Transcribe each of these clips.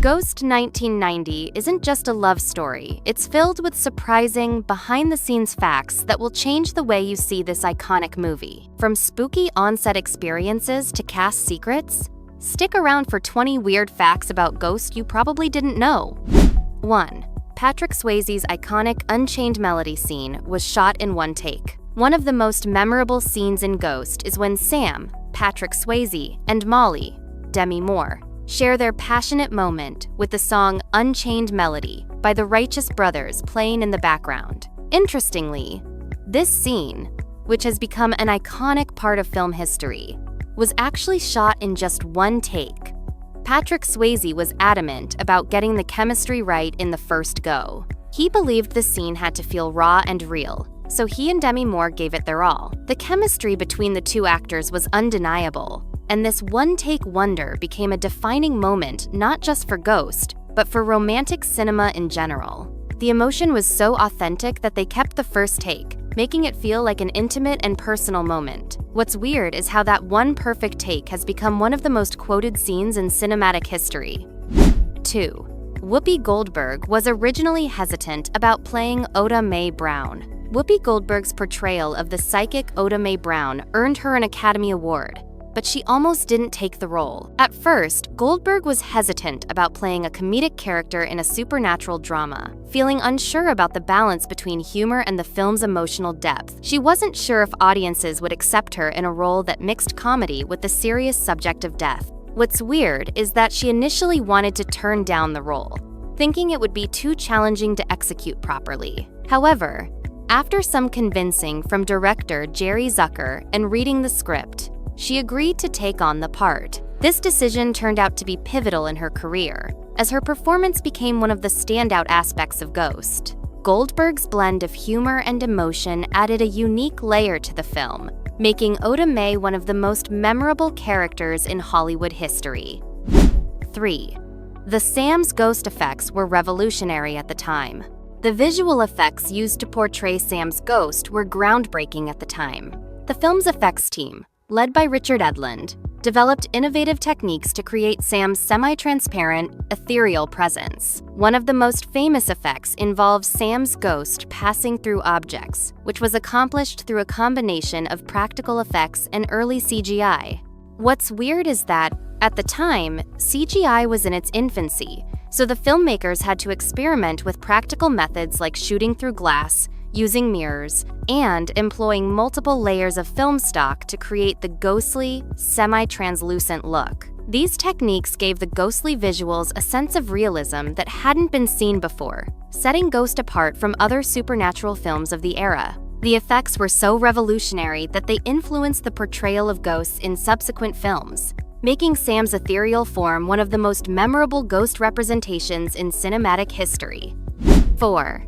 Ghost 1990 isn't just a love story, it's filled with surprising, behind-the-scenes facts that will change the way you see this iconic movie. From spooky on-set experiences to cast secrets, stick around for 20 weird facts about Ghost you probably didn't know. 1. Patrick Swayze's iconic Unchained Melody scene was shot in one take. One of the most memorable scenes in Ghost is when Sam, Patrick Swayze, and Molly, Demi Moore, share their passionate moment with the song Unchained Melody by the Righteous Brothers playing in the background. Interestingly, this scene, which has become an iconic part of film history, was actually shot in just one take. Patrick Swayze was adamant about getting the chemistry right in the first go. He believed the scene had to feel raw and real, so he and Demi Moore gave it their all. The chemistry between the two actors was undeniable, and this one-take wonder became a defining moment not just for Ghost, but for romantic cinema in general. The emotion was so authentic that they kept the first take, making it feel like an intimate and personal moment. What's weird is how that one perfect take has become one of the most quoted scenes in cinematic history. 2. Whoopi Goldberg was originally hesitant about playing Oda Mae Brown. Whoopi Goldberg's portrayal of the psychic Oda Mae Brown earned her an Academy Award, but she almost didn't take the role. At first, Goldberg was hesitant about playing a comedic character in a supernatural drama, feeling unsure about the balance between humor and the film's emotional depth. She wasn't sure if audiences would accept her in a role that mixed comedy with the serious subject of death. What's weird is that she initially wanted to turn down the role, thinking it would be too challenging to execute properly. However, after some convincing from director Jerry Zucker and reading the script, she agreed to take on the part. This decision turned out to be pivotal in her career, as her performance became one of the standout aspects of Ghost. Goldberg's blend of humor and emotion added a unique layer to the film, making Oda Mae one of the most memorable characters in Hollywood history. 3. The Sam's ghost effects were revolutionary at the time. The visual effects used to portray Sam's ghost were groundbreaking at the time. The film's effects team, led by Richard Edlund, developed innovative techniques to create Sam's semi-transparent, ethereal presence. One of the most famous effects involves Sam's ghost passing through objects, which was accomplished through a combination of practical effects and early CGI. What's weird is that, at the time, CGI was in its infancy, so the filmmakers had to experiment with practical methods like shooting through glass, using mirrors, and employing multiple layers of film stock to create the ghostly, semi-translucent look. These techniques gave the ghostly visuals a sense of realism that hadn't been seen before, setting Ghost apart from other supernatural films of the era. The effects were so revolutionary that they influenced the portrayal of ghosts in subsequent films, making Sam's ethereal form one of the most memorable ghost representations in cinematic history. 4.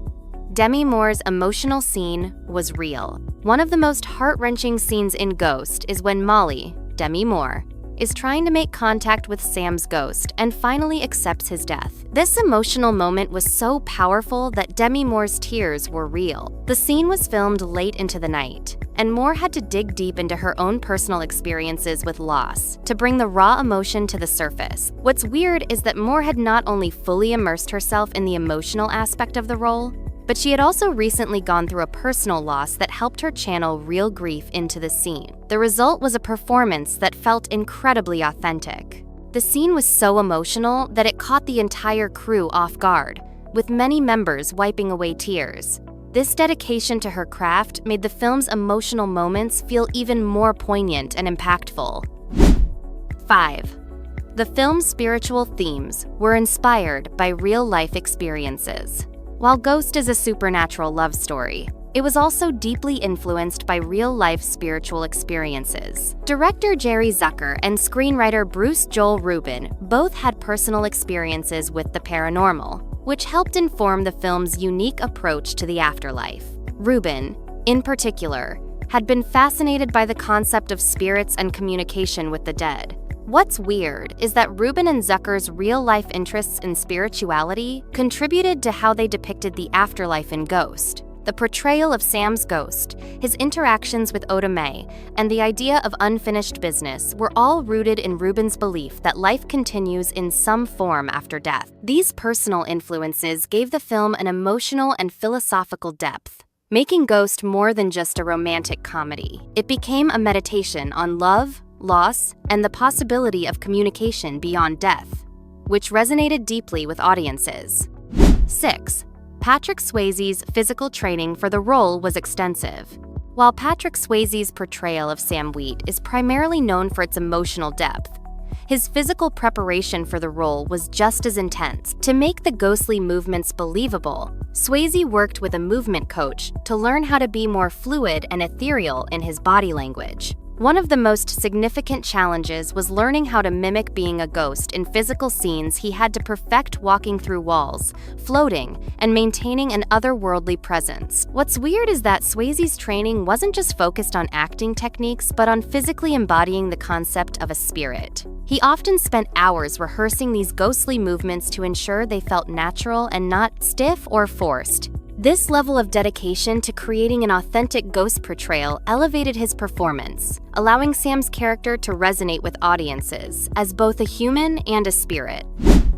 Demi Moore's emotional scene was real. One of the most heart-wrenching scenes in Ghost is when Molly, Demi Moore, is trying to make contact with Sam's ghost and finally accepts his death. This emotional moment was so powerful that Demi Moore's tears were real. The scene was filmed late into the night, and Moore had to dig deep into her own personal experiences with loss to bring the raw emotion to the surface. What's weird is that Moore had not only fully immersed herself in the emotional aspect of the role, but she had also recently gone through a personal loss that helped her channel real grief into the scene. The result was a performance that felt incredibly authentic. The scene was so emotional that it caught the entire crew off guard, with many members wiping away tears. This dedication to her craft made the film's emotional moments feel even more poignant and impactful. 5. The film's spiritual themes were inspired by real-life experiences. While Ghost is a supernatural love story, it was also deeply influenced by real-life spiritual experiences. Director Jerry Zucker and screenwriter Bruce Joel Rubin both had personal experiences with the paranormal, which helped inform the film's unique approach to the afterlife. Rubin, in particular, had been fascinated by the concept of spirits and communication with the dead. What's weird is that Rubin and Zucker's real-life interests in spirituality contributed to how they depicted the afterlife in Ghost. The portrayal of Sam's ghost, his interactions with Oda Mae, and the idea of unfinished business were all rooted in Rubin's belief that life continues in some form after death. These personal influences gave the film an emotional and philosophical depth, making Ghost more than just a romantic comedy. It became a meditation on love, loss, and the possibility of communication beyond death, which resonated deeply with audiences. 6. Patrick Swayze's physical training for the role was extensive. While Patrick Swayze's portrayal of Sam Wheat is primarily known for its emotional depth, his physical preparation for the role was just as intense. To make the ghostly movements believable, Swayze worked with a movement coach to learn how to be more fluid and ethereal in his body language. One of the most significant challenges was learning how to mimic being a ghost in physical scenes. He had to perfect walking through walls, floating, and maintaining an otherworldly presence. What's weird is that Swayze's training wasn't just focused on acting techniques, but on physically embodying the concept of a spirit. He often spent hours rehearsing these ghostly movements to ensure they felt natural and not stiff or forced. This level of dedication to creating an authentic ghost portrayal elevated his performance, allowing Sam's character to resonate with audiences as both a human and a spirit.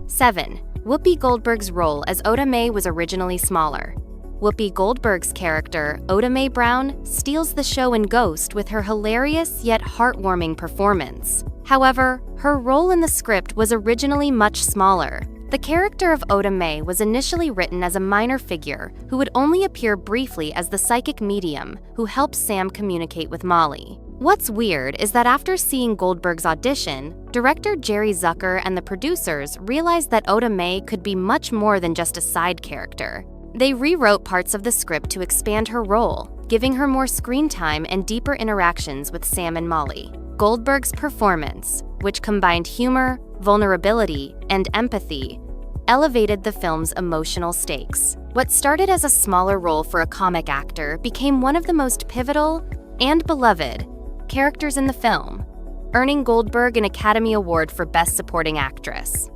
7. Whoopi Goldberg's role as Oda Mae was originally smaller. Whoopi Goldberg's character, Oda Mae Brown, steals the show in Ghost with her hilarious yet heartwarming performance. However, her role in the script was originally much smaller. The character of Oda Mae was initially written as a minor figure who would only appear briefly as the psychic medium who helps Sam communicate with Molly. What's weird is that after seeing Goldberg's audition, director Jerry Zucker and the producers realized that Oda Mae could be much more than just a side character. They rewrote parts of the script to expand her role, giving her more screen time and deeper interactions with Sam and Molly. Goldberg's performance, which combined humor, vulnerability, and empathy, elevated the film's emotional stakes. What started as a smaller role for a comic actor became one of the most pivotal and beloved characters in the film, earning Goldberg an Academy Award for Best Supporting Actress.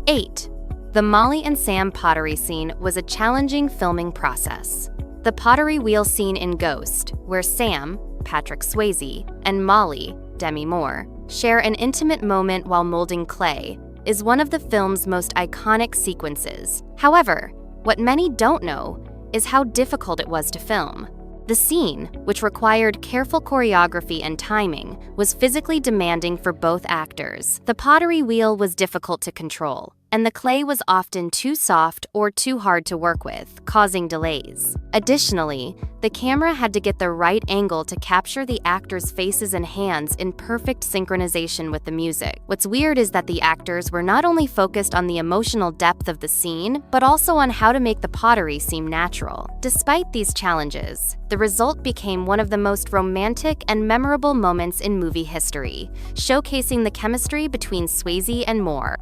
8. The Molly and Sam pottery scene was a challenging filming process. The pottery wheel scene in Ghost, where Sam, Patrick Swayze, and Molly, Demi Moore, share an intimate moment while molding clay, is one of the film's most iconic sequences. However, what many don't know is how difficult it was to film. The scene, which required careful choreography and timing, was physically demanding for both actors. The pottery wheel was difficult to control, and the clay was often too soft or too hard to work with, causing delays. Additionally, the camera had to get the right angle to capture the actors' faces and hands in perfect synchronization with the music. What's weird is that the actors were not only focused on the emotional depth of the scene, but also on how to make the pottery seem natural. Despite these challenges, the result became one of the most romantic and memorable moments in movie history, showcasing the chemistry between Swayze and Moore.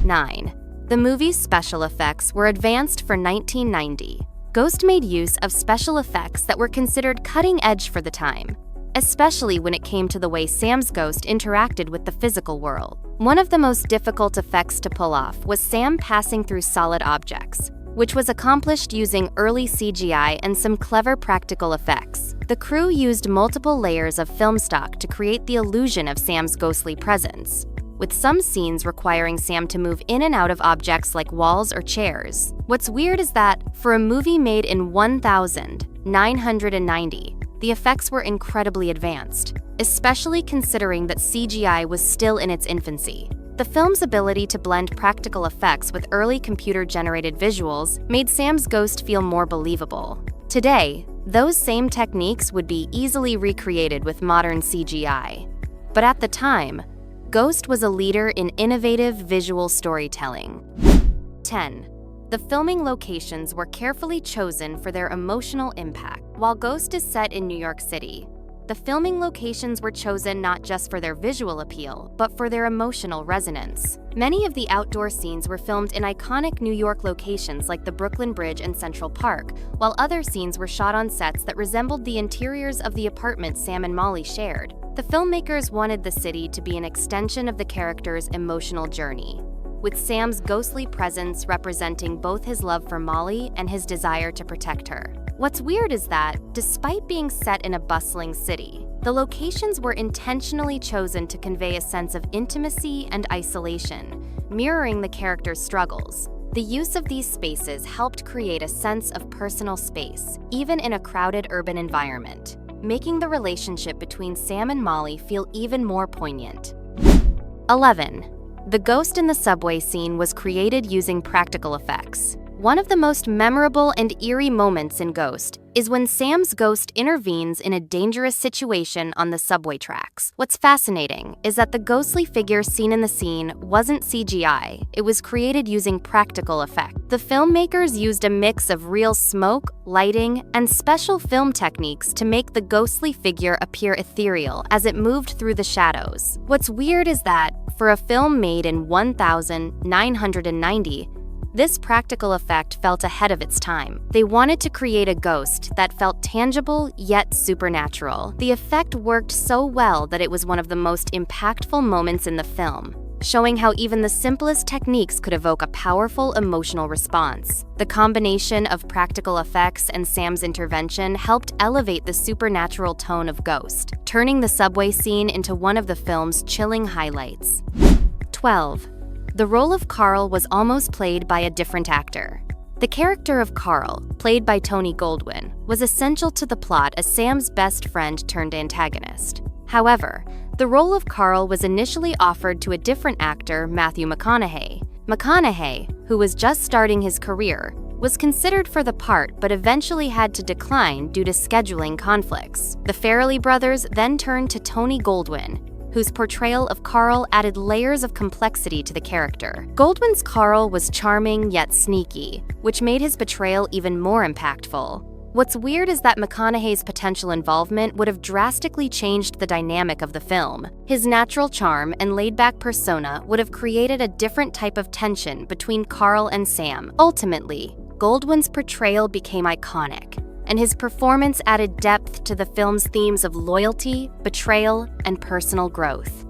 9. The movie's special effects were advanced for 1990. Ghost made use of special effects that were considered cutting edge for the time, especially when it came to the way Sam's ghost interacted with the physical world. One of the most difficult effects to pull off was Sam passing through solid objects, which was accomplished using early CGI and some clever practical effects. The crew used multiple layers of film stock to create the illusion of Sam's ghostly presence, with some scenes requiring Sam to move in and out of objects like walls or chairs. What's weird is that, for a movie made in 1990, the effects were incredibly advanced, especially considering that CGI was still in its infancy. The film's ability to blend practical effects with early computer-generated visuals made Sam's ghost feel more believable. Today, those same techniques would be easily recreated with modern CGI. But at the time, Ghost was a leader in innovative visual storytelling. 10. The filming locations were carefully chosen for their emotional impact. While Ghost is set in New York City, the filming locations were chosen not just for their visual appeal, but for their emotional resonance. Many of the outdoor scenes were filmed in iconic New York locations like the Brooklyn Bridge and Central Park, while other scenes were shot on sets that resembled the interiors of the apartment Sam and Molly shared. The filmmakers wanted the city to be an extension of the character's emotional journey, with Sam's ghostly presence representing both his love for Molly and his desire to protect her. What's weird is that, despite being set in a bustling city, the locations were intentionally chosen to convey a sense of intimacy and isolation, mirroring the characters' struggles. The use of these spaces helped create a sense of personal space, even in a crowded urban environment, making the relationship between Sam and Molly feel even more poignant. 11. The ghost in the subway scene was created using practical effects. One of the most memorable and eerie moments in Ghost is when Sam's ghost intervenes in a dangerous situation on the subway tracks. What's fascinating is that the ghostly figure seen in the scene wasn't CGI, it was created using practical effects. The filmmakers used a mix of real smoke, lighting, and special film techniques to make the ghostly figure appear ethereal as it moved through the shadows. What's weird is that, for a film made in 1990, this practical effect felt ahead of its time. They wanted to create a ghost that felt tangible yet supernatural. The effect worked so well that it was one of the most impactful moments in the film, showing how even the simplest techniques could evoke a powerful emotional response. The combination of practical effects and Sam's intervention helped elevate the supernatural tone of Ghost, turning the subway scene into one of the film's chilling highlights. 12. The role of Carl was almost played by a different actor. The character of Carl, played by Tony Goldwyn, was essential to the plot as Sam's best friend turned antagonist. However, the role of Carl was initially offered to a different actor, Matthew McConaughey. McConaughey, who was just starting his career, was considered for the part but eventually had to decline due to scheduling conflicts. The Farrelly brothers then turned to Tony Goldwyn, whose portrayal of Carl added layers of complexity to the character. Goldwyn's Carl was charming yet sneaky, which made his portrayal even more impactful. What's weird is that McConaughey's potential involvement would have drastically changed the dynamic of the film. His natural charm and laid-back persona would have created a different type of tension between Carl and Sam. Ultimately, Goldwyn's portrayal became iconic, and his performance added depth to the film's themes of loyalty, betrayal, and personal growth.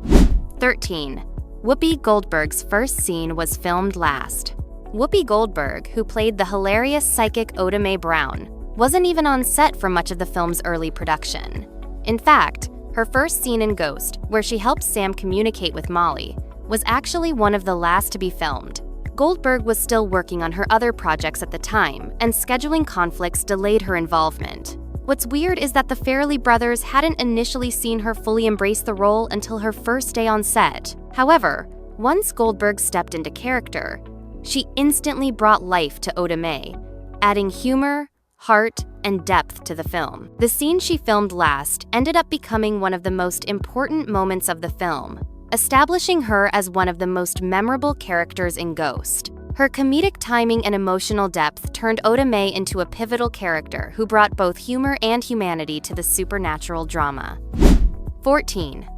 13. Whoopi Goldberg's first scene was filmed last. Whoopi Goldberg, who played the hilarious psychic Oda Mae Brown, wasn't even on set for much of the film's early production. In fact, her first scene in Ghost, where she helps Sam communicate with Molly, was actually one of the last to be filmed. Goldberg was still working on her other projects at the time, and scheduling conflicts delayed her involvement. What's weird is that the Farrelly brothers hadn't initially seen her fully embrace the role until her first day on set. However, once Goldberg stepped into character, she instantly brought life to Oda Mae, adding humor, heart, and depth to the film. The scene she filmed last ended up becoming one of the most important moments of the film, establishing her as one of the most memorable characters in Ghost. Her comedic timing and emotional depth turned Oda Mae into a pivotal character who brought both humor and humanity to the supernatural drama. 14.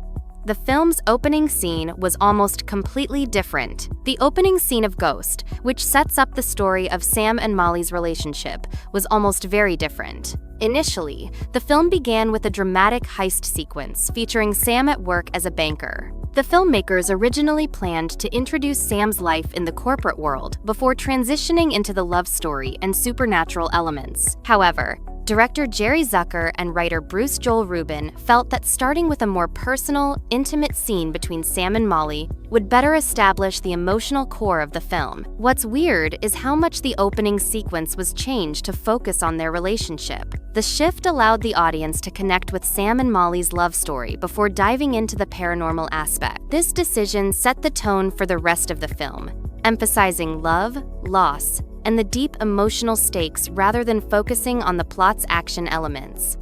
The film's opening scene was almost completely different. The opening scene of Ghost, which sets up the story of Sam and Molly's relationship, was almost very different. Initially, the film began with a dramatic heist sequence featuring Sam at work as a banker. The filmmakers originally planned to introduce Sam's life in the corporate world before transitioning into the love story and supernatural elements. However, director Jerry Zucker and writer Bruce Joel Rubin felt that starting with a more personal, intimate scene between Sam and Molly would better establish the emotional core of the film. What's weird is how much the opening sequence was changed to focus on their relationship. The shift allowed the audience to connect with Sam and Molly's love story before diving into the paranormal aspect. This decision set the tone for the rest of the film, emphasizing love, loss, and the deep emotional stakes rather than focusing on the plot's action elements.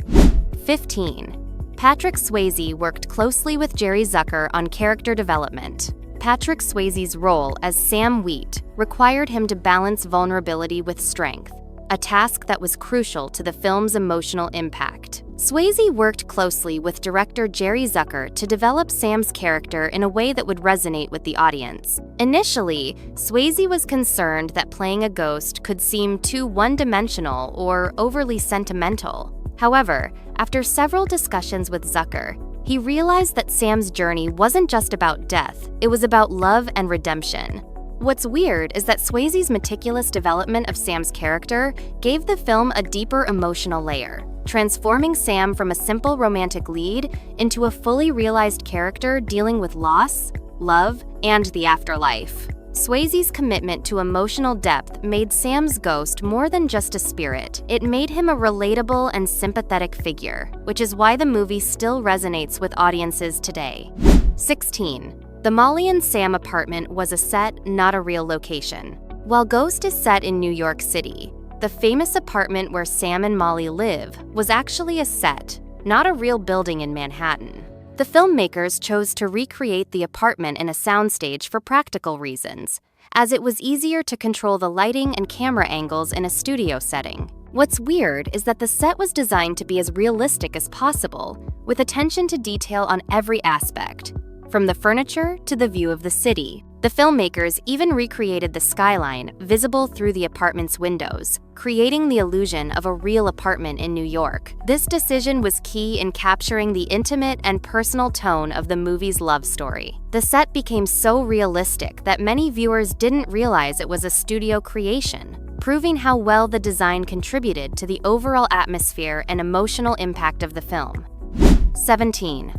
15. Patrick Swayze worked closely with Jerry Zucker on character development. Patrick Swayze's role as Sam Wheat required him to balance vulnerability with strength, a task that was crucial to the film's emotional impact. Swayze worked closely with director Jerry Zucker to develop Sam's character in a way that would resonate with the audience. Initially, Swayze was concerned that playing a ghost could seem too one-dimensional or overly sentimental. However, after several discussions with Zucker, he realized that Sam's journey wasn't just about death, it was about love and redemption. What's weird is that Swayze's meticulous development of Sam's character gave the film a deeper emotional layer, transforming Sam from a simple romantic lead into a fully realized character dealing with loss, love, and the afterlife. Swayze's commitment to emotional depth made Sam's ghost more than just a spirit. It made him a relatable and sympathetic figure, which is why the movie still resonates with audiences today. 16. The Molly and Sam apartment was a set, not a real location. While Ghost is set in New York City, the famous apartment where Sam and Molly live was actually a set, not a real building in Manhattan. The filmmakers chose to recreate the apartment in a soundstage for practical reasons, as it was easier to control the lighting and camera angles in a studio setting. What's weird is that the set was designed to be as realistic as possible, with attention to detail on every aspect, from the furniture to the view of the city. The filmmakers even recreated the skyline visible through the apartment's windows, creating the illusion of a real apartment in New York. This decision was key in capturing the intimate and personal tone of the movie's love story. The set became so realistic that many viewers didn't realize it was a studio creation, proving how well the design contributed to the overall atmosphere and emotional impact of the film. 17.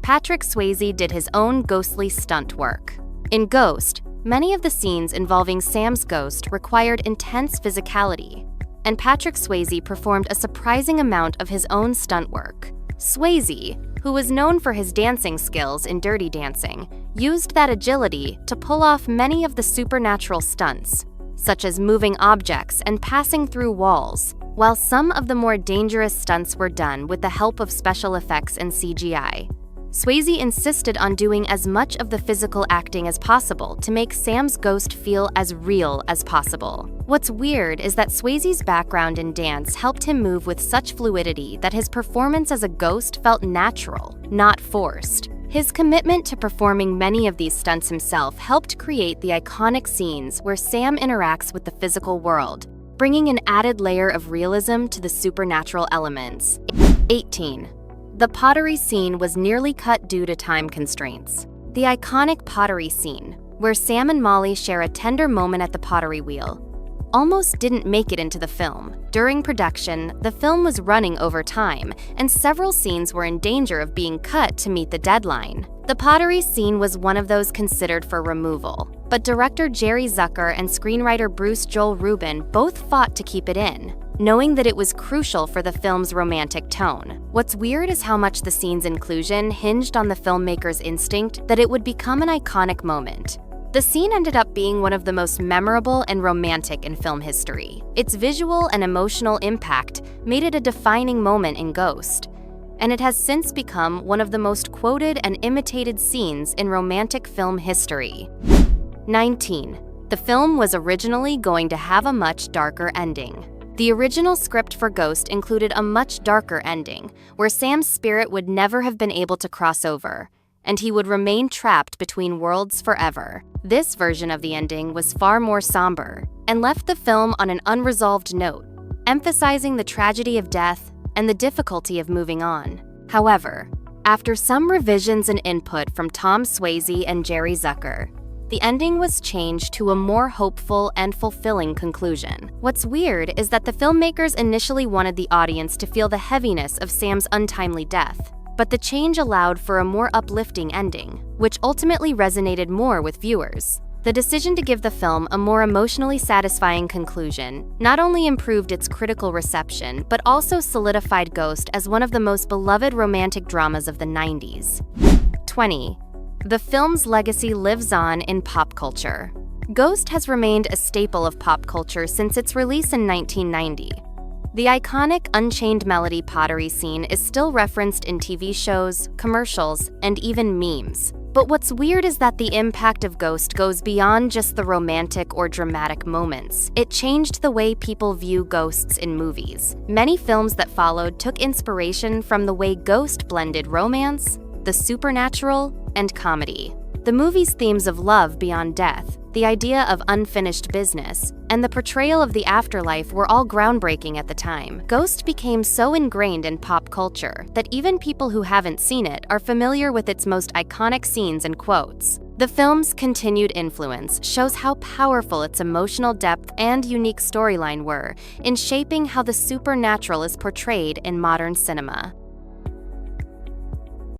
Patrick Swayze did his own ghostly stunt work. In Ghost, many of the scenes involving Sam's ghost required intense physicality, and Patrick Swayze performed a surprising amount of his own stunt work. Swayze, who was known for his dancing skills in Dirty Dancing, used that agility to pull off many of the supernatural stunts, such as moving objects and passing through walls, while some of the more dangerous stunts were done with the help of special effects and CGI. Swayze insisted on doing as much of the physical acting as possible to make Sam's ghost feel as real as possible. What's weird is that Swayze's background in dance helped him move with such fluidity that his performance as a ghost felt natural, not forced. His commitment to performing many of these stunts himself helped create the iconic scenes where Sam interacts with the physical world, bringing an added layer of realism to the supernatural elements. 18. The pottery scene was nearly cut due to time constraints. The iconic pottery scene, where Sam and Molly share a tender moment at the pottery wheel, almost didn't make it into the film. During production, the film was running over time, and several scenes were in danger of being cut to meet the deadline. The pottery scene was one of those considered for removal, but director Jerry Zucker and screenwriter Bruce Joel Rubin both fought to keep it in, knowing that it was crucial for the film's romantic tone. What's weird is how much the scene's inclusion hinged on the filmmaker's instinct that it would become an iconic moment. The scene ended up being one of the most memorable and romantic in film history. Its visual and emotional impact made it a defining moment in Ghost, and it has since become one of the most quoted and imitated scenes in romantic film history. 19. The film was originally going to have a much darker ending. The original script for Ghost included a much darker ending, where Sam's spirit would never have been able to cross over, and he would remain trapped between worlds forever. This version of the ending was far more somber, and left the film on an unresolved note, emphasizing the tragedy of death and the difficulty of moving on. However, after some revisions and input from Tom Swayze and Jerry Zucker, the ending was changed to a more hopeful and fulfilling conclusion. What's weird is that the filmmakers initially wanted the audience to feel the heaviness of Sam's untimely death, but the change allowed for a more uplifting ending, which ultimately resonated more with viewers. The decision to give the film a more emotionally satisfying conclusion not only improved its critical reception, but also solidified Ghost as one of the most beloved romantic dramas of the 90s. 20. The film's legacy lives on in pop culture. Ghost has remained a staple of pop culture since its release in 1990. The iconic Unchained Melody pottery scene is still referenced in TV shows, commercials, and even memes. But what's weird is that the impact of Ghost goes beyond just the romantic or dramatic moments. It changed the way people view ghosts in movies. Many films that followed took inspiration from the way Ghost blended romance, the supernatural, and comedy. The movie's themes of love beyond death, the idea of unfinished business, and the portrayal of the afterlife were all groundbreaking at the time. Ghost became so ingrained in pop culture that even people who haven't seen it are familiar with its most iconic scenes and quotes. The film's continued influence shows how powerful its emotional depth and unique storyline were in shaping how the supernatural is portrayed in modern cinema.